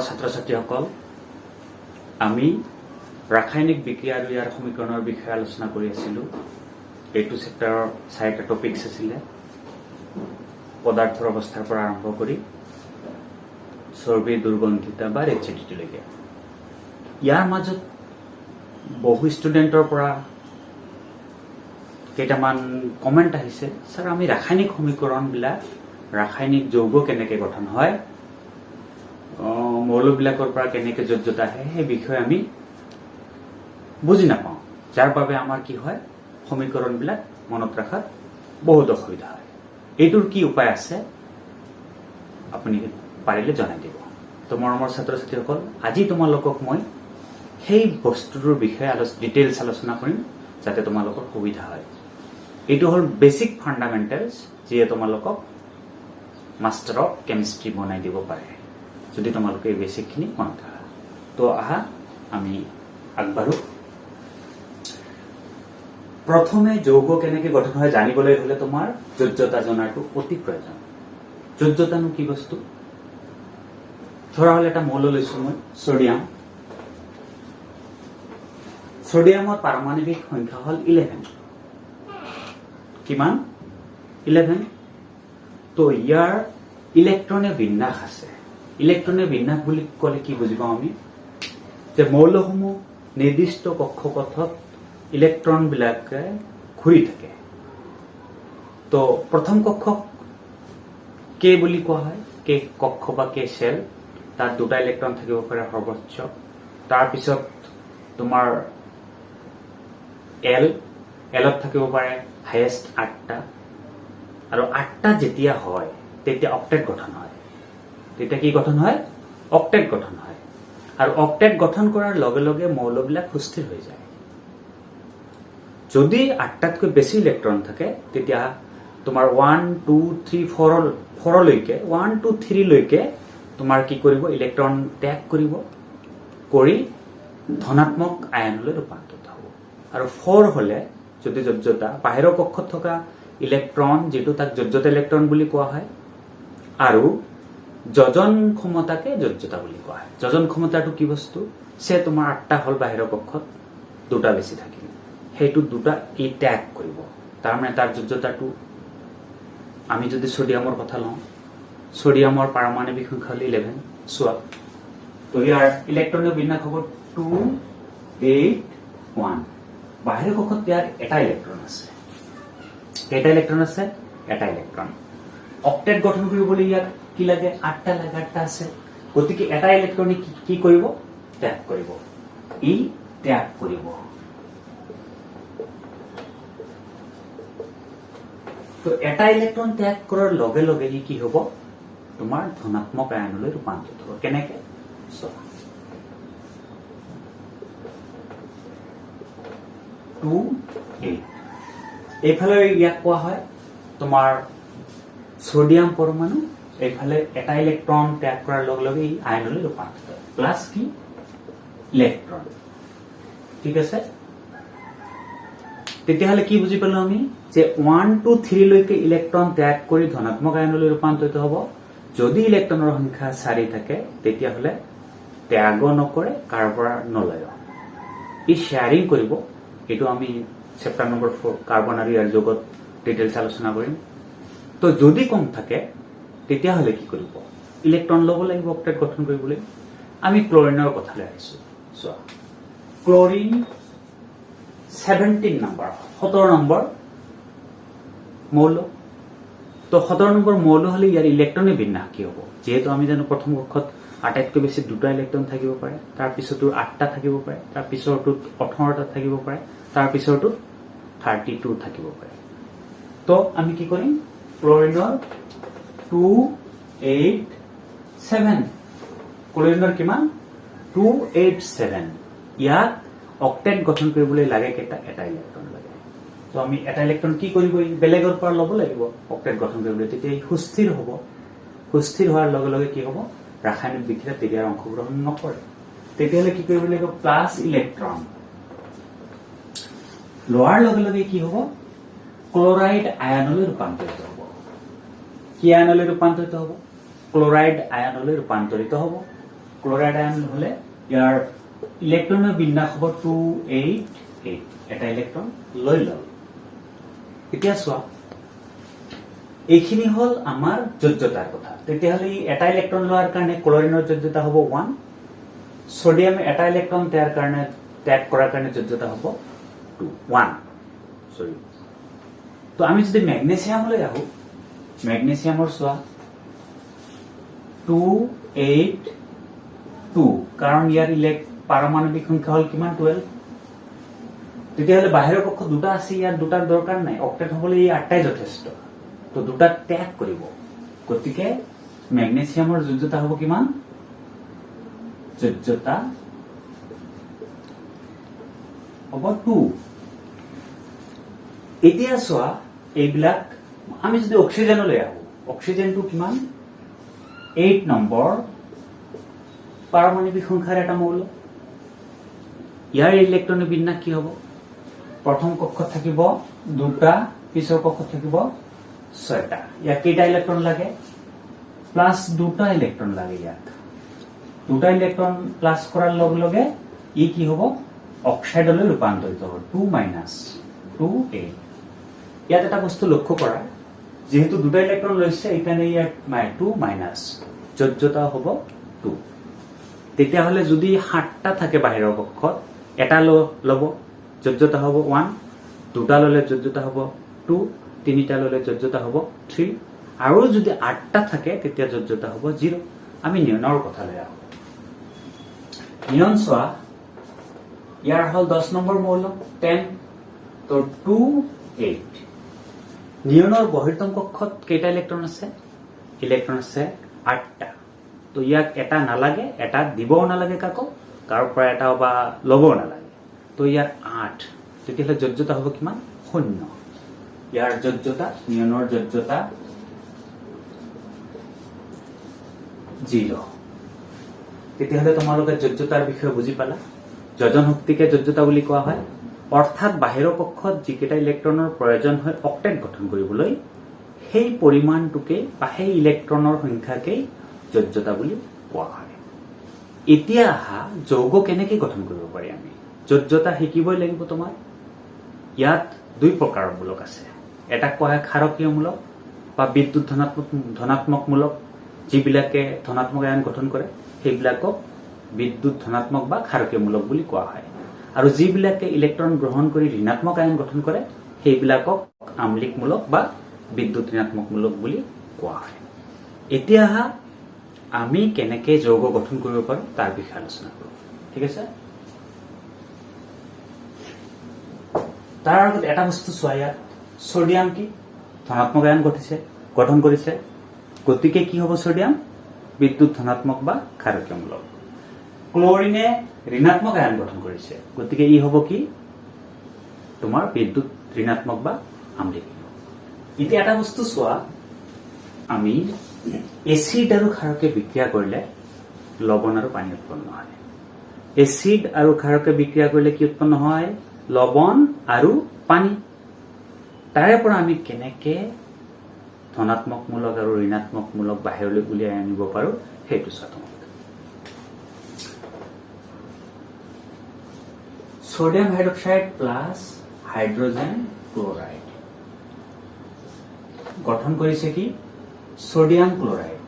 ছাত্ৰ ছাত্ৰীসকল আমি ৰাসায়নিক বিক্ৰিয়া আৰু ইয়াৰ সমীকৰণৰ বিষয়ে আলোচনা কৰি আছিলো এইটো চেপ্টাৰৰ 4টা টপিকস আছিলে পদাৰ্থৰ অৱস্থাৰ পৰা আৰম্ভ কৰি চৰ্বি দুৰ্গন্ধিতা বা ৰেচিডিটি লৈকে ইয়াৰ মাজত বহু ষ্টুডেণ্টৰ পৰা কেইটামান কমেন্ট আহিছে স্যাৰ আমি ৰাসায়নিক সমীকৰণবিলাক ৰাসায়নিক যৌগ কেনেকৈ গঠন হয় মৌলবিলাকৰ পৰা কেনেকৈ য'ত আহে সেই বিষয়ে আমি বুজি নাপাওঁ যাৰ বাবে আমাৰ কি হয় সমীকৰণবিলাক মনত ৰাখাত বহুত অসুবিধা হয় এইটোৰ কি উপায় আছে আপুনি পাৰিলে জনাই দিব তো মৰমৰ ছাত্ৰ ছাত্ৰীসকল আজি তোমালোকক মই সেই বস্তুটোৰ বিষয়ে ডিটেইলছ আলোচনা কৰিম যাতে তোমালোকৰ সুবিধা হয় এইটো হ'ল বেসিক ফান্ডামেন্টালস যিয়ে তোমালোকক মাস্টাৰ অফ কেমিষ্ট্ৰি বনাই দিব পাৰে যদি তোমালোকে এই বেসিকখিনি মনত ৰাখা তো আহা আমি আগবাঢ়ো প্ৰথমে যৌগ কেনেকৈ গঠন হয় জানিবলৈ হলে তোমাৰ যোজ্যতা জনাটো অতি প্ৰয়োজন যোজ্যতানো কি বস্তু ধৰা হলে এটা মৌল লৈছো মই সোডিয়াম সোডিয়ামৰ পাৰমাণৱিক সংখ্যা হল 11 কিমান 11 তো ইয়াৰ ইলেক্ট্ৰনৰ বিন্যাস আছে ইলেক্ট্ৰনৰ বিন্যাস বুলি ক'লে কি বুজি পাওঁ আমি যে মৌলসমূহ নিৰ্দিষ্ট কক্ষপথত ইলেক্ট্ৰন বিলাকে ঘূৰি থাকে তো প্ৰথম কক্ষক কে বুলি কোৱা হয় কে কক্ষ বা কে সেল তাত দুটা ইলেক্ট্ৰন থাকিব পাৰে সৰ্বোচ্চ তাৰ পিছত তোমাৰ এলত থাকিব পাৰে হাইয়েষ্ট 8টা আৰু 8টা যেতিয়া হয় তেতিয়া অক্টেট গঠন হয় তেতিয়া কি গঠন হয় অক্টেট গঠন হয় আৰু অক্টেট গঠন কৰাৰ লগে লগে মৌলবিলাক সুস্থিৰ হৈ যায় যদি 8টাতকৈ বেছি ইলেক্ট্ৰন থাকে তেতিয়া তোমাৰ 1 2 3 4 লৈকে 1 2 3 লৈকে তোমাৰ কি কৰিব ইলেক্ট্ৰন ত্যাগ কৰিব কৰি ধনাত্মক আয়নলৈ ৰূপান্তৰিত হ'ব আৰু 4 হলে যদি যোজ্যতা বাহিৰৰ কক্ষত থকা ইলেক্ট্ৰন যেটো তাক যোজ্যতা ইলেক্ট্ৰন বুলি কোৱা হয় আৰু যোজন ক্ষমতাকে যোজ্যতা বুলি কোৱা হয় যোজন ক্ষমতাটো কি বস্তু সে তোমাৰ 8টা হল বাহিৰৰ কক্ষত দুটা বেছি থাকিল হেতু দুটা ই ত্যাগ কৰিব তাৰ মানে তাৰ যোজ্যতাটো আমি যদি সোডিয়ামৰ কথা লওঁ সোডিয়ামৰ পাৰমাণৱিক সংখ্যা হল 11 সোৱা তো ইয়াৰ ইলেক্ট্ৰনৰ বিন্যাস হ'ব 2 8 1 বাহিৰৰ কক্ষত ইয়াৰ এটা ইলেক্ট্ৰন আছে কেইটা ইলেক্ট্ৰন আছে এটা ইলেক্ট্ৰন অক্টেট গঠন কৰিবলৈ ইয়াক কি লাগে 8টা লাগে 8টা আছে গতিকে এটা ইলেক্ট্ৰনে কি কৰিব ত্যাগ কৰিব ই ত্যাগ কৰিব তো এটা ইলেক্ট্ৰন ত্যাগ কৰাৰ লগে লগে ই কি হ'ব তোমাৰ ধনাত্মক আয়নলৈ ৰূপান্তৰিত হ'ব কেনেকৈ চোৱা 2 8 এইফালে ইয়াক কোৱা হয় তোমাৰ সোডিয়াম পৰমাণু এইফালে এটা ইলেক্ট্ৰন ত্যাগ কৰাৰ লগে লগে ই আয়নলৈ ৰূপান্তৰিত হয় প্লাস কি ইলেক্ট্ৰন ঠিক আছে তেতিয়াহলে কি বুজি পালো আমি যে 1 2 3 লৈকে ইলেক্ট্ৰন ত্যাগ কৰি ধনাত্মক আয়নলৈ ৰূপান্তৰিত হ'ব যদি ইলেক্ট্ৰনৰ সংখ্যা 4 থাকে তেতিয়াহলে ত্যাগ নকৰে কাৰ পৰা নলয় ই শেয়াৰিং কৰিব এটো আমি চেপ্টাৰ নম্বৰ 4 কাৰ্বন আৰু ইয়াৰ যৌগত ডিটেইলছ আলোচনা কৰিম তো যদি কম থাকে তেতিয়াহলে কি কৰিব ইলেক্ট্ৰন ল'ব লাগিব অক্টেট গঠন কৰিবলৈ আমি ক্লোৰিনৰ কথা লৈ আহিছো চোৱা ক্লোৰিন 17 নম্বৰ 17 নম্বৰ মৌল তো 17 নম্বৰ মৌল হলে ইয়াৰ ইলেক্ট্ৰনৰ বিন্যাস কি হ'ব যেহেতু আমি জানো প্ৰথম কক্ষত আটাইতকৈ বেছি দুটা ইলেক্ট্ৰন থাকিব পাৰে তাৰ পিছতো 8টা থাকিব পাৰে তাৰ পিছৰটোত 18টা থাকিব পাৰে তাৰ পিছৰটোত 32 থাকিব পাৰে তো আমি কি কৰিম ক্লোৰিনৰ 2 8 7 ক্লোৰিনৰ কিমান 287 ইয়াক অক্টেট গঠন কৰিবলৈ লাগে কেটা এটা ইলেক্ট্ৰন লাগে তো আমি এটা ইলেক্ট্ৰন কি কৰিব বেলেগৰ পৰা ল'ব লাগিব অক্টেট গঠন কৰিবলৈ তেতিয়া সুস্থিৰ হ'ব সুস্থিৰ হোৱাৰ লগে লগে কি হ'ব ৰাসায়নিক বিক্ৰিয়াত তেতিয়া অংশগ্ৰহণ নকৰে তেতিয়াহলে কি কৰিব লাগিব প্লাস ইলেক্ট্ৰন লোৱাৰ লগে লগে কি হ'ব ক্লোৰাইড আয়নলৈ ৰূপান্তৰিত হ'ব কি আয়নলৈ ৰূপান্তৰিত হ'ব ক্লোৰাইড আয়নলৈ ৰূপান্তৰিত হ'ব ক্লোৰাইড আয়ন হলে ইয়াৰ ইলেক্ট্ৰনৰ বিন্যাস হ'ব 288 এটা ইলেক্ট্ৰন লৈ লল এতিয়া চোৱা এইখিনি হল আমাৰ যোজ্যতাৰ কথা তেতিয়াহলে এটা ইলেক্ট্ৰন লোৱাৰ কাৰণে ক্লোৰিনৰ যোজ্যতা হ'ব 1 সোডিয়াম এটা ইলেক্ট্ৰন ত্যাগ কৰাৰ কাৰণে যোজ্যতা হ'ব 1 সৰি তো আমি যদি ম্যাগনেসিয়ামলৈ আহো ম্যাগনেসিয়ামৰ চোৱা 282 কাৰণ ইয়াৰ পাৰমাণৱিক সংখ্যা হল কিমান 12 তেতিয়াহলে বাহিৰৰ পক্ষ দুটা আছে ইয়াৰ দুটাৰ দৰকাৰ নাই অক্টেট হ'বলৈ এই আঠটাই যথেষ্ট তো দুটা ত্যাগ কৰিব গতিকে ম্যাগনেসিয়ামৰ যোজ্যতা হ'ব কিমান যোজ্যতা হ'ব 2 এতিয়া চোৱা এইবিলাক আমি যদি অক্সিজেনলৈ আহো অক্সিজেনটো কিমান 8 নম্বৰ পাৰমাণৱিক সংখ্যাৰ এটা মৌল ইয়াৰ ইলেক্ট্ৰনৰ বিন্যাস কি হ'ব প্ৰথম কক্ষত থাকিব দুটা পিছৰ কক্ষত থাকিব 6টা ইয়াক কেইটা ইলেক্ট্ৰন লাগে প্লাস দুটা ইলেক্ট্ৰন লাগে ইয়াক দুটা ইলেক্ট্ৰন প্লাস কৰাৰ লগে লগে ই কি হ'ব অক্সাইডলৈ ৰূপান্তৰিত হ'ব 2 - 2 ইয়াত এটা বস্তু লক্ষ্য কৰা যেহেতু দুটা ইলেক্ট্ৰন লৈছে এখানে ইয়াত 2 - যোজ্যতা হ'ব 2 তেতিয়াহলে যদি 7টা থাকে বাহিৰৰ পক্ষত এটা লব যোজ্যতা হ'ব 1 দুটা ললে যোজ্যতা হ'ব 2 তিনিটা ললে যোজ্যতা হ'ব 3 আৰু যদি 8টা থাকে তেতিয়া যোজ্যতা হ'ব 0 আমি নিয়নৰ কথা লৈ আহো নিয়ন চোৱা ইয়াৰ হল 10 নম্বৰ মৌল 10 তো 28 নিয়নৰ বহিৰ্তম কক্ষত কেইটা ইলেক্ট্ৰন আছে ইলেক্ট্ৰন আছে 8টা তো ইয়াক এটা নালাগে এটা দিবও নালাগে কাকো কাৰো পৰা এটা বা লবও নালাগে তো ইয়াৰ 8 তেতিয়াহলে যোজ্যতা হ'ব কিমান 0 ইয়াৰ যোজ্যতা নিয়নৰ যোজ্যতা 0 তেতিয়াহলে তোমালোকে যোজ্যতাৰ বিষয়ে বুজি পালা যোজন শক্তিকে যোজ্যতা বুলি কোৱা হয় অৰ্থাৎ বাহিৰৰ পক্ষত যিকেইটা ইলেক্ট্ৰনৰ প্ৰয়োজন হয় অক্টেট গঠন কৰিবলৈ সেই পৰিমাণটোকে বা সেই ইলেক্ট্ৰনৰ সংখ্যাকে যোজ্যতা বুলি কোৱা হয় এতিয়া আহা যৌগ কেনেকৈ গঠন কৰিব পাৰি আমি যোজ্যতা শিকিবই লাগিব তোমাৰ ইয়াত দুই প্ৰকাৰৰ মূলক আছে এটা কোৱা হয় ক্ষাৰকীয় মূলক বা বিদ্যুৎ ধনাত্মক মূলক যিবিলাকে ধনাত্মক আয়ন গঠন কৰে সেইবিলাকক বিদ্যুৎ ধনাত্মক বা ক্ষাৰকীয় মূলক বুলি কোৱা হয় আৰু যিবিলাকে ইলেক্ট্ৰন গ্ৰহণ কৰি ঋণাত্মক আয়ন গঠন কৰে সেইবিলাকক আম্লিক মূলক বা বিদ্যুৎ ঋণাত্মক মূলক বুলি কোৱা হয় এতিয়া আমি কেনেকে যৌগ গঠন কৰিব পাৰো তাৰ বিষয়ে আলোচনা কৰো ঠিক আছে তাৰ আগত এটা বস্তু চোৱা ইয়াত সোডিয়াম কি ধনাত্মক আয়ন গঠন কৰিছে গতিকে কি হ'ব সোডিয়াম বিদ্যুৎ ধনাত্মক বা ক্ষাৰকীয় মূলক ক্লোৰিনে ঋণাত্মক আয়ন গঠন কৰিছে গতিকে ই হ'ব কি তোমাৰ বিদ্যুৎ ঋণাত্মক বা আম্লিক এতিয়া এটা বস্তু চোৱা আমি এসিড আৰু ক্ষাৰকে বিক্ৰিয়া কৰিলে লৱণ আৰু পানী উৎপন্ন হয় এসিড আৰু ক্ষাৰকে বিক্ৰিয়া কৰিলে কি উৎপন্ন হয় লৱণ আৰু পানী তাৰে পৰা আমি কেনেকে ধনাত্মক মূলক আৰু ঋণাত্মক মূলক বাহিৰলৈ উলিয়াই আনিব পাৰো সেইটো চাওঁ sodium hydroxide plus hydrogen chloride গঠন কৰিছে কি সোডিয়াম ক্লোৰাইড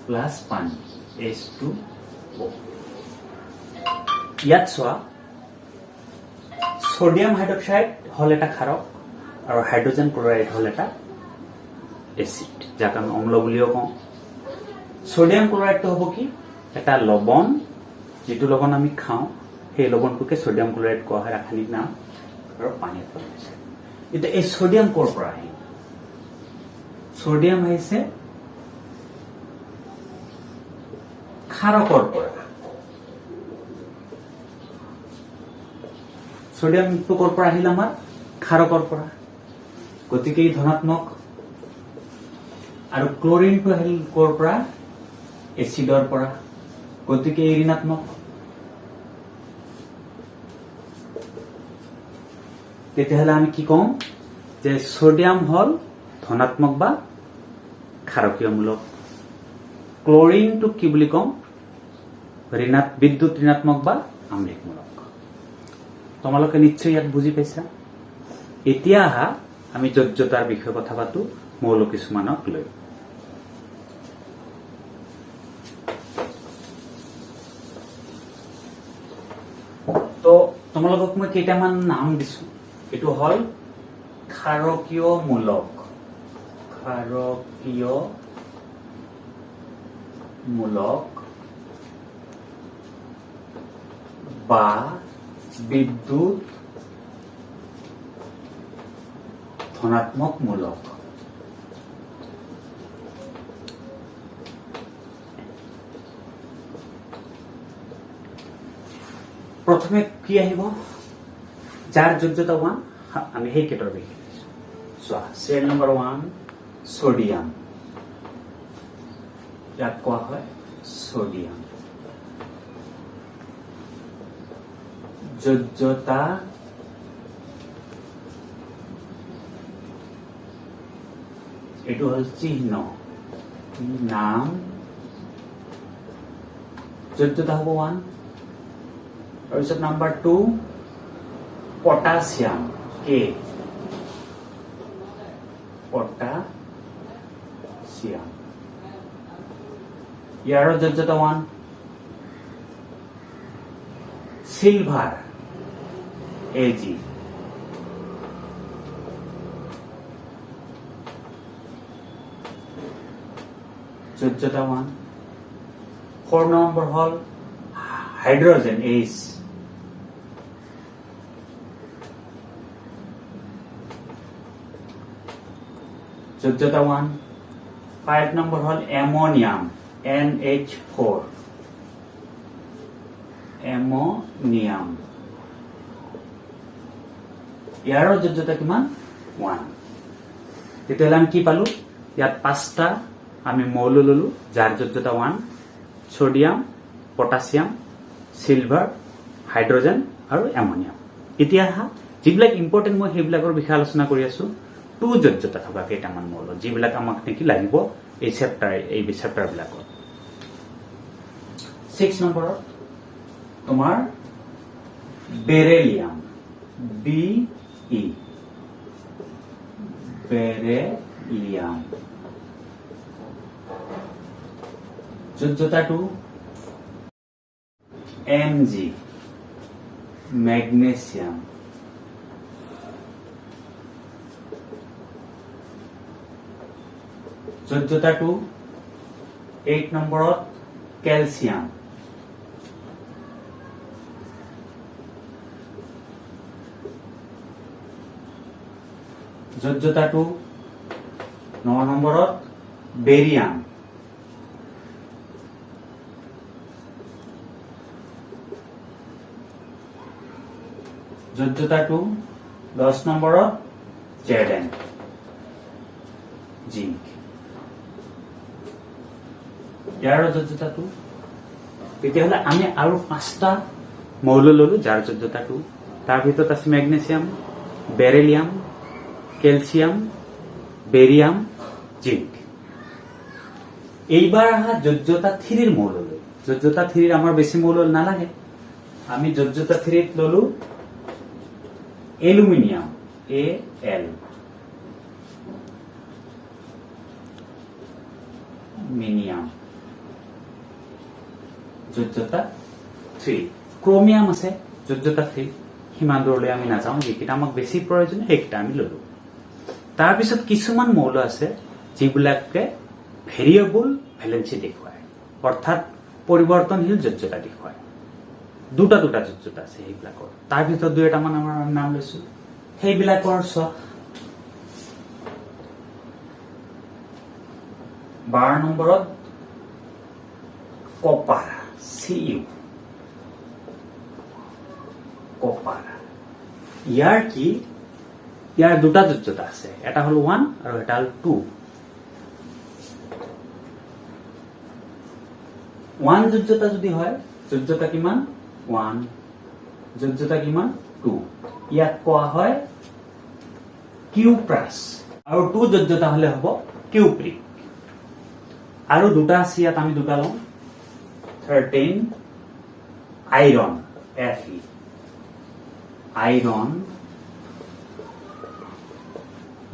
প্লাস পানী H2O ইয়াত চোৱা সোডিয়াম হাইড্ৰক্সাইড হল এটা ক্ষাৰক আৰু হাইড্ৰোজেন ক্লোৰাইড হল এটা এসিড যাক আমি অম্ল বুলিও কওঁ সোডিয়াম ক্লোৰাইডটো হ'ব কি এটা লৱণ যেটো লৱণ আমি খাওঁ সেই লৱণটোকে সোডিয়াম ক্লোৰাইড কোৱা হয় ৰাসায়নিক নাম আৰু পানীত পৰিছে এটা এই সোডিয়াম কৰ পৰা আহে সোডিয়াম আহিছে ক্ষাৰকৰ পৰা সোডিয়ামটো কৰ পৰা আহিল আমাৰ ক্ষাৰকৰ পৰা গতিকে ই ধনাত্মক আৰু ক্লোৰিনটো আহিল কৰ পৰা এচিডৰ পৰা গতিকে ই ঋণাত্মক তেতিয়াহলে আমি কি কম যে সোডিয়াম হল ধনাত্মক বা ক্ষাৰকীয় মূলক ক্লোৰিনটো কি বুলি কম বিদ্যুৎ ঋণাত্মক বা আম্লিকমূলক। তোমালোকে নিশ্চয় ইয়াত বুজি পাইছা। এতিয়া আহা আমি যোজ্যতাৰ বিষয়ে কথা পাতো মৌল কিছুমানক লৈ। তো তোমালোকক মই কেইটামান নাম দিছো। এইটো হল ক্ষাৰকীয় মূলক, ক্ষাৰকীয় মূলক বা বিদ্যুৎ ধনাত্মক মূলক। প্ৰথমে কি আহিব? যাৰ যোজ্যতা 1, আমি সেই কেটৰ বিষয়ে চোৱা। চেল নম্বৰ 1 সোডিয়াম, ইয়াক কোৱা হয় সোডিয়াম। যোজ্যতা এইটো হল চিহ্ন, নাম, যোজ্যতা হব 1। তাৰপিছত নাম্বাৰ 2 পটাছিয়াম, কে, পটাছিয়াম, ইয়াৰ যোজ্যতা 1। Silver, AG, যোজ্যতা 1। 4 নম্বৰ হল হাইড্ৰোজেন, এইচ, যোজ্যতা 1। 5 নম্বৰ হল এমোনিয়াম, NH4, এমোনিয়াম, ইয়াৰ যোজ্যতা কিমান? 1। তেতিয়াহ'লে আমি কি পালো? ইয়াত 5টা আমি মৌল ললো যাৰ যোজ্যতা 1, সোডিয়াম, পটাছিয়াম, সিলভাৰ, হাইড্ৰোজেন আৰু এমোনিয়াম। এতিয়া যিবিলাক ইম্পৰ্টেণ্ট মই সেইবিলাকৰ বিষয়ে আলোচনা কৰি আছো। 2 যোজ্যতা থকা কেইটামান মৌল যিবিলাক আমাক নেকি লাগিব এই চেপ্টাৰ বিলাকত। 6 নম্বৰত তোমাৰ বেৰেলিয়াম, BE, বেৰেলিয়াম, যোজ্যতা 2। Mg, মেগনেছিয়াম, যোজ্যতা 2। 8 নম্বৰত কেলছিয়াম, যোজ্যতা 2। 9 নম্বৰত বেৰিয়াম, যোজ্যতা 2। 10 নম্বৰত Zn, জিংক, ইয়াৰ যোজ্যতা 2। তেতিয়াহ'লে আমি আৰু 5টা মৌল ললো যাৰ যোজ্যতা 2। তাৰ ভিতৰত আছে magnesium, beryllium, calcium, barium, zinc. এইবাৰ আহা যোজ্যতা 3 মৌল লৈ। যোজ্যতা 3 আমাৰ বেছি মৌল নালাগে। আমি যোজ্যতা 3 ললো এলুমিনিয়াম, Al, মিনিয়াম, যোজ্যতা 3। ক্ৰমিয়াম আছে যোজ্যতা 3। সিমান দূৰলৈ আমি নাযাওঁ, যিকেইটা আমাক বেছি প্ৰয়োজন সেইকেইটা আমি ললো। তাৰপিছত কিছুমান মৌল আছে যিবিলাকে ভেৰিয়েবল ভেলেন্সি দেখুৱায়, অৰ্থাৎ পৰিৱৰ্তনশীল যোজ্যতা দেখুৱায়। 2টা যোজ্যতা আছে সেইবিলাকৰ। তাৰ ভিতৰত 2টামান আমাৰ নাম লৈছো। সেইবিলাকৰ 12 নম্বৰত কপাৰ, Cu, কপাৰ। ইয়াৰ কি? ইয়াৰ 2টা যোজ্যতা আছে, এটা হল 1 আৰু এটা হল 2। 1 যোজ্যতা যদি হয়, যোজ্যতা কিমান? 1, যোজ্যতা কিমান? 2। ইয়াক কোৱা হয় কিউপ্ৰাছ। আৰু 2 যোজ্যতা হলে হ'ব কিউপ্ৰিক। আৰু 2টা আছে ইয়াত, আমি 2টা লওঁ, 13 আইৰন Fe আইৰন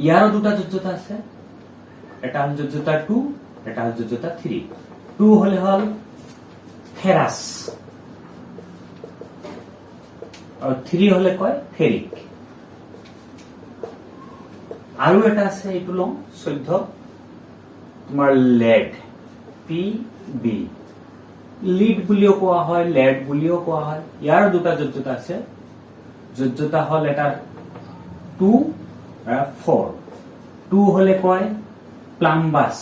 ইয়াৰো দুটা যোজ্যতা আছে এটা হল যোজ্যতা 2 এটা হল যোজ্যতা 3 2 হলে হল ফেরাস আর 3 হলে কয় ফেরিক আৰু এটা আছে এইটো লম 14 তোমাৰ লেড Pb লিড বুলিও কোৱা হয় লেড বুলিও কোৱা হয় ইয়াৰ দুটা যোজ্যতা আছে যোজ্যতা হল এটা 2 আৰ 4 2 হলে কয় প্লাম্বাস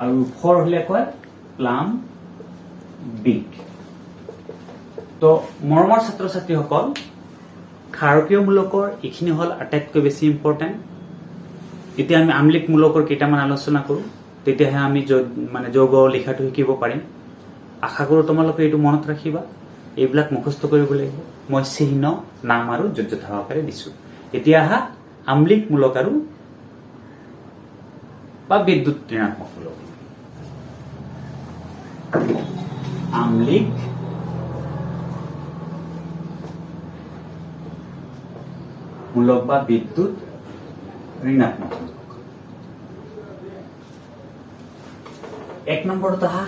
আৰু 4 হলে কয় প্লাম বিগ তো মৰমৰ ছাত্ৰ ছাত্ৰীসকল ক্ষাৰকীয় মূলকৰ এইখিনি হল আটাইতকৈ বেছি ইম্পৰ্টেন্ট এতিয়া আমি আম্লিক মূলকৰ কেইটামান আলোচনা কৰো তেতিয়াহে আমি মানে যৌগ লিখাটো শিকিব পাৰিম আশা কৰো তোমালোকে এইটো মনত ৰাখিবা এইবিলাক মুখস্থ কৰিব লাগিব মই চিহ্ন নাম আৰু যোজ্যতা সহকাৰে দিছো এতিয়া আহা আম্লিক মূলক আৰু বা বিদ্যুৎ ঋণাত্মক মূলক আম্লিক মূলক বা বিদ্যুৎ ঋণাত্মক মূলক এক নম্বৰত আহা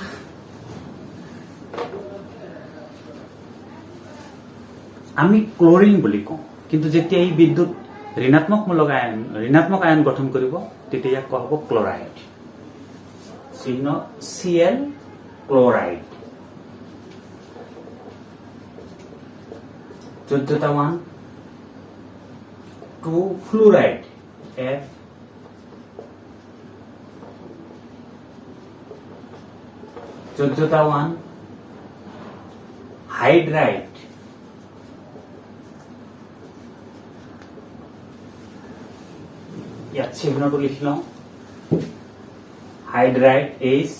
আমি ক্লোৰিন বুলি কওঁ কিন্তু যেতিয়া এই বিদ্যুৎ ঋণাত্মক আয়ন গঠন কৰিব তেতিয়া ইয়াক কোৱা হ'ব ক্লোরাইড চিহ্ন Cl ক্লোরাইড যোজ্যতা 1 2 ফ্লুরাইড F যোজ্যতা 1 হাইড্রাইড ইয়াত চিহ্নটো লিখি লওঁ হাইড্রাইড H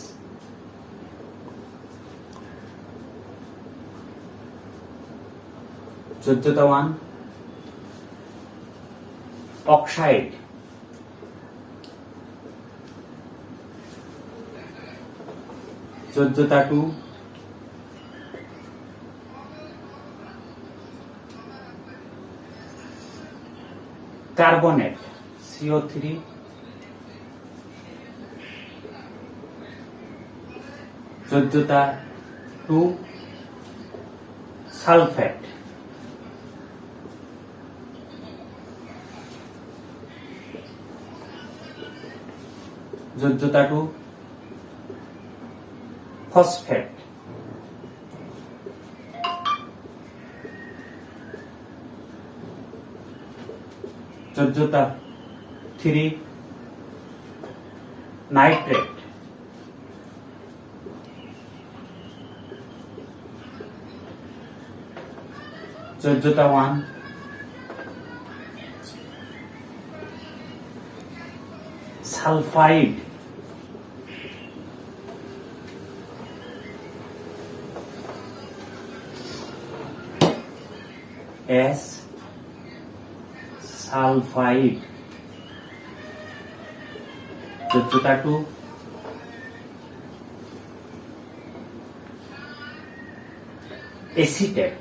যোজ্যতা 1 অক্সাইড যোজ্যতা 2 কার্বনেট CO3 যোজ্যতা 2 সালফেট যোজ্যতা 2 ফসফেট যোজ্যতা 3 নাইট্রেট যোজ্যতা 1 সালফাইড S সালফাইড যোজ্যতা 2 এসিটেট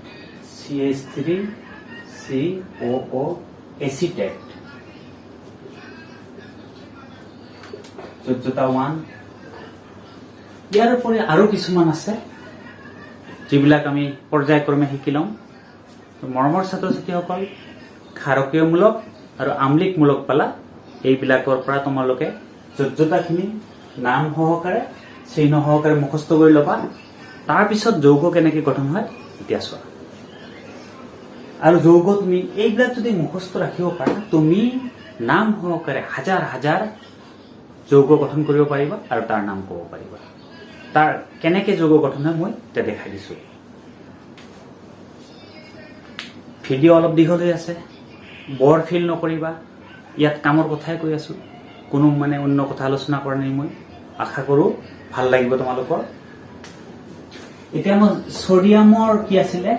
CH3COO এসিটেট যোজ্যতা 1 ইয়াৰ উপৰি আৰু কিছুমান আছে যিবিলাক আমি পৰ্যায়ক্ৰমে শিকি লম মৰমৰ ছাত্ৰ ছাত্ৰীসকল ক্ষাৰকীয় মূলক আৰু আম্লিক মূলক পালা এইবিলাকৰ পৰা তোমালোকে যোজ্যতাখিনি নাম সহকাৰে চিহ্ন সহকাৰে মুখস্থ কৰি ল'বা তাৰ পিছত যৌগ কেনেকৈ গঠন হয় এতিয়া চোৱা আৰু যৌগ তুমি এইবিলাক যদি মুখস্থ ৰাখিব পাৰা তুমি নাম সহকাৰে হাজাৰ হাজাৰ যৌগ গঠন কৰিব পাৰিবা আৰু তাৰ নাম ক'ব পাৰিবা তাৰ কেনেকৈ যৌগ গঠন হয় মই এতিয়া দেখাই দিছো ভিডিঅ' অলপ দীঘল হৈ আছে বৰ ফিল নকৰিবা ইয়াত কামৰ কথাই কৈ আছো কোনো মানে অন্য কথা আলোচনা কৰা নাই মই আশা কৰো ভাল লাগিব তোমালোকৰ এতিয়া মই সোডিয়ামৰ কি আছিলে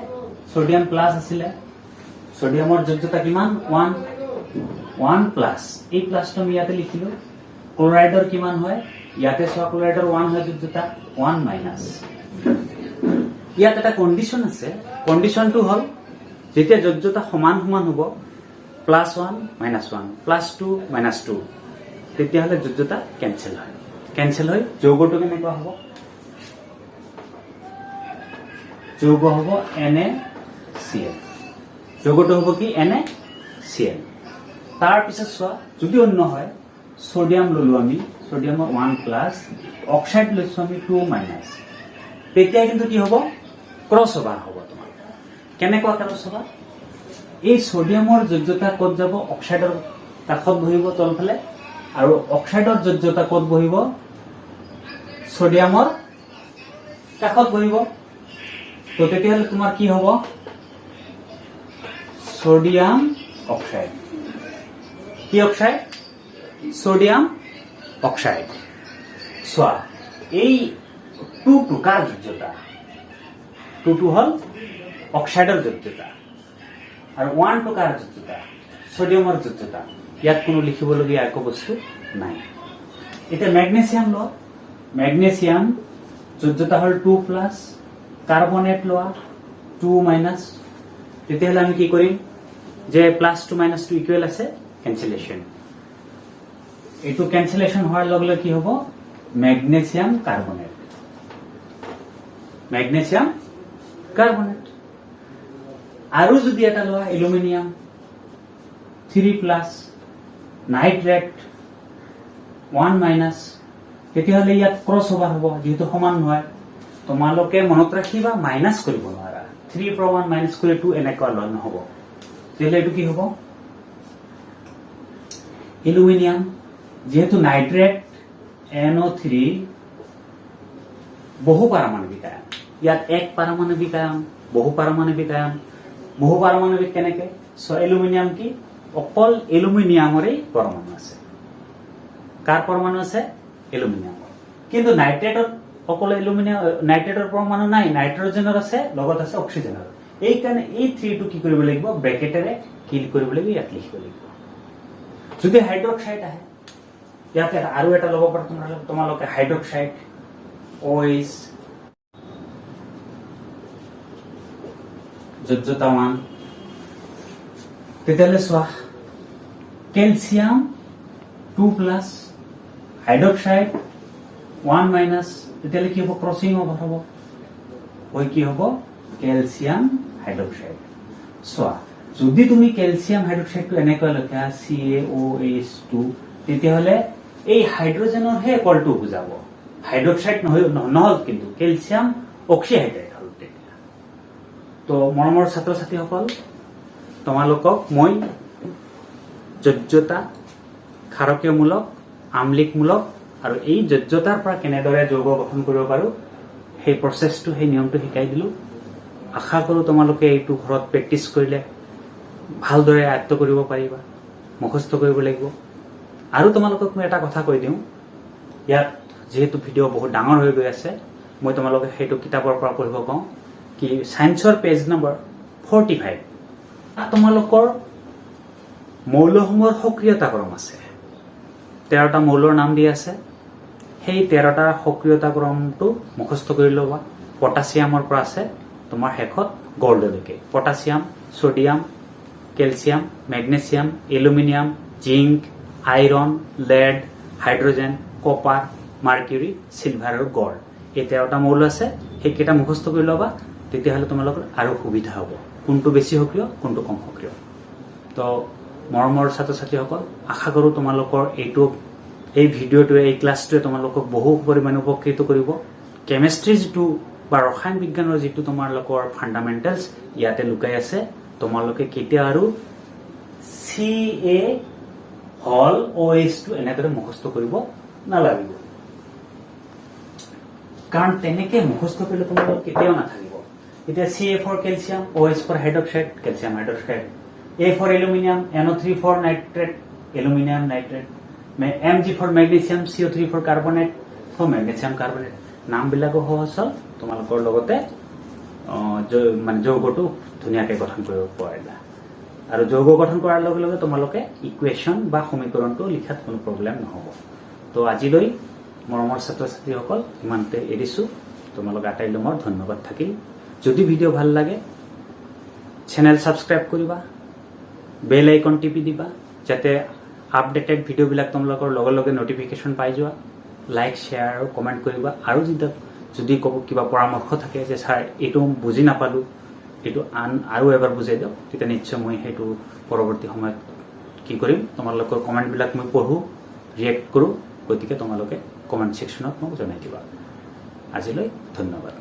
সোডিয়াম প্লাস আছিলে সোডিয়ামৰ যোজ্যতা কিমান 1 প্লাস এই প্লাসটো আমি ইয়াতে লিখিলো ক্লোৰাইডৰ কিমান হয় ইয়াতে চোৱা ক্লৰাইডৰ 1 হয় যোজ্যতা 1 মাইনাছ। ইয়াত এটা কণ্ডিশ্যন আছে, কণ্ডিশ্যনটো হ'ল যেতিয়া যোজ্যতা সমান সমান হ'ব +1 -1 +2 -2 তেতিয়াহ'লে যোজ্যতা কেঞ্চেল হয়। কেঞ্চেল হৈ যৌগটো কেনেকুৱা হ'ব? যৌগ হ'ব NaCl। যৌগটো হ'ব কি? NaCl। তাৰ পিছত চোৱা যদি অন্য হয় সোডিয়াম ললো আমি, সোডিয়ামৰ 1+, অক্সাইড লৈছো আমি 2-, তেতিয়া কিন্তু কি হ'ব? ক্ৰছ অভাৰ হ'ব। তোমাৰ কেনেকুৱা ক্ৰছ অভাৰ? এই সোডিয়ামৰ যোজ্যতা ক'ত যাব? অক্সাইডৰ কাষত বহিব তলফালে, আৰু অক্সাইডৰ যোজ্যতা ক'ত বহিব? সোডিয়ামৰ কাষত বহিব। তো তেতিয়াহ'লে তোমাৰ কি হ'ব? Sodium oxide. কি অক্সাইড? Sodium oxide. চোৱা এই 2 কাৰ যোজ্যতা? 2 হ'ল অক্সাইডৰ যোজ্যতা, আৰু 1 কাৰ যোজ্যতা? সোডিয়ামৰ যোজ্যতা। ইয়াত কোনো লিখিবলগীয়া একো বস্তু নাই। এতিয়া মেগনেছিয়াম লোৱা, মেগনেছিয়াম যোজ্যতা হ'ল 2+, কাৰ্বনেট লোৱা 2-, তেতিয়াহ'লে আমি কি কৰিম? যে +2 -2 ইকুৱেল আছে, কেঞ্চেলেশ্যন। এইটো কেঞ্চেলেশ্যন হোৱাৰ লগে লগে কি হ'ব? Magnesium carbonate, magnesium carbonate. আৰু যদি এটা লোৱা এলুমিনিয়াম 3+, নাইট্ৰেট 1-, তেতিয়াহ'লে ইয়াত ক্ৰছ অভাৰ হ'ব, যিহেতু সমান নহয়। তোমালোকে মনত ৰাখিবা মাইনাছ কৰিব নোৱাৰা। 3 পৰা 1 মাইনাছ কৰি 2 এনেকুৱা লোৱা নহ'ব। তেতিয়াহ'লে এইটো কি হ'ব? এলুমিনিয়াম, যেহেতু নাইট্ৰেট NO3 বহু পাৰমাণৱিক আয়ন, ইয়াত এক পাৰমাণৱিক আয়ন, বহু পাৰমাণৱিক আয়ন। বহু পাৰমাণৱিক কেনেকে? এলুমিনিয়াম কি? অকল এলুমিনিয়ামৰে পৰমাণু আছে। কাৰ পৰমাণু আছে? এলুমিনিয়ামৰ। কিন্তু নাইট্ৰেটত অকল এলুমিনিয়াম, নাইট্ৰেটৰ পৰমাণু নাই, নাইট্ৰজেনৰ আছে, লগত আছে অক্সিজেনৰ। এইকাৰণে এই 3টো কি কৰিব লাগিব? ব্ৰেকেটেৰে কিল কৰিব লাগিব, ইয়াত লিখিব লাগিব। যদি হাইড্ৰক্সাইড আহে, ইয়াতে আৰু এটা ল'ব পাৰা তোমালোকে হাইড্ৰক্সাইড OH, যোজ্যতা 1। তেতিয়াহ'লে চোৱা কেলছিয়াম 2+, হাইড্ৰক্সাইড 1-, তেতিয়াহ'লে কি হ'ব? ক্ৰছিং অভাৰ হ'ব। হৈ কি হ'ব? Calcium hydroxide. চোৱা যদি তুমি কেলছিয়াম হাইড্ৰক্সাইডটো এনেকৈ লিখা CaOH2, তেতিয়াহ'লে এই হাইড্ৰজেনৰহে কলটো বুজাব, হাইড্ৰক্সাইড নহ'ল, কিন্তু কেলছিয়াম অক্সিহাইড্ৰেট হ'ল তেতিয়া। তো মৰমৰ ছাত্ৰ ছাত্ৰীসকল, তোমালোকক মই যোজ্যতা, ক্ষাৰকীয়মূলক, আম্লিকমূলক আৰু এই যোজ্যতাৰ পৰা কেনেদৰে যৌগ গঠন কৰিব পাৰো সেই প্ৰচেছটো, সেই নিয়মটো শিকাই দিলো। আশা কৰো তোমালোকে এইটো ঘৰত প্ৰেক্টিছ কৰিলে ভালদৰে আয়ত্ত কৰিব পাৰিবা, মুখস্থ কৰিব লাগিব। আৰু তোমালোকক মই এটা কথা কৈ দিওঁ, ইয়াত যেহেতু ভিডিঅ' বহুত ডাঙৰ হৈ গৈ আছে, মই তোমালোকে সেইটো কিতাপৰ পৰা পঢ়িব পাওঁ কি সায়েন্সৰ পেজ নম্বৰ 45। তোমালোকৰ মৌলসমূহৰ সক্ৰিয়তা ক্ৰম আছে, 13টা মৌলৰ নাম দি আছে। সেই 13টা সক্ৰিয়তা ক্ৰমটো মুখস্থ কৰি ল'বা। পটাছিয়ামৰ পৰা আছে তোমাৰ শেষত গল্ডলৈকে। Potassium, sodium, calcium, magnesium, aluminium, zinc, iron, lead, hydrogen, copper, mercury, silver আৰু গল্ড। এই 13টা মৌল আছে, সেইকেইটা মুখস্থ কৰি ল'বা। তেতিয়াহ'লে তোমালোকৰ আৰু সুবিধা হ'ব, কোনটো বেছি সক্ৰিয়, কোনটো কম সক্ৰিয়। তো মৰমৰ ছাত্ৰ ছাত্ৰীসকল, আশা কৰোঁ তোমালোকৰ এই ভিডিঅ'টোৱে, এই ক্লাছটোৱে তোমালোকক বহু পৰিমাণে উপকৃত কৰিব। কেমেষ্ট্ৰি যিটো বা ৰসায়ন বিজ্ঞানৰ যিটো তোমালোকৰ ফাণ্ডামেণ্টেলছ ইয়াতে লুকাই আছে, তোমালোকে কেতিয়া আৰু CaOH2 এনেদৰে মুখস্থ কৰিব নালাগিব, কাৰণ তেনেকে মুখস্থ কৰিলে তোমালোকৰ কেতিয়াও নাথাকিব। এতিয়া Ca for calcium, OH for hydroxide, calcium hydroxide, A for aluminium, NO3 for nitrate, aluminium nitrate, Mg for magnesium, CO3 for carbonate, magnesium carbonate. নামবিলাকো সহজ হ'ল, তোমালোকৰ লগতে মানে যৌগটো ধুনীয়াকৈ গঠন কৰিব পাৰিলা। আৰু যৌগ গঠন কৰাৰ লগে লগে তোমালোকে ইকুৱেশ্যন বা সমীকৰণটো লিখাত কোনো প্ৰব্লেম নহ'ব। তো আজিলৈ মৰমৰ ছাত্ৰ ছাত্ৰীসকল ইমানতে এৰিছোঁ তোমালোক আটাইলৈ মোৰ ধন্যবাদ থাকিল যদি ভিডিঅ' ভাল লাগে চেনেল সাবস্ক্ৰাইব কৰিবা বেল আইকন টিপি দিবা যাতে আপডেটেড ভিডিঅ'বিলাক তোমালোকৰ লগে লগে নটিফিকেশ্যন পাই যোৱা লাইক শ্বেয়াৰ আৰু কমেণ্ট কৰিবা আৰু যদি কিবা পৰামৰ্শ থাকে যে ছাৰ এইটো বুজি নাপালোঁ এইটো আৰু এবাৰ বুজাই দিয়ক তেতিয়া নিশ্চয় মই সেইটো পৰৱৰ্তী সময়ত কি কৰিম তোমালোকৰ কমেণ্টবিলাক মই পঢ়োঁ ৰিয়েক্ট কৰোঁ গতিকে তোমালোকে কমেণ্ট ছেকশ্যনত মোক জনাই দিবা আজিলৈ ধন্যবাদ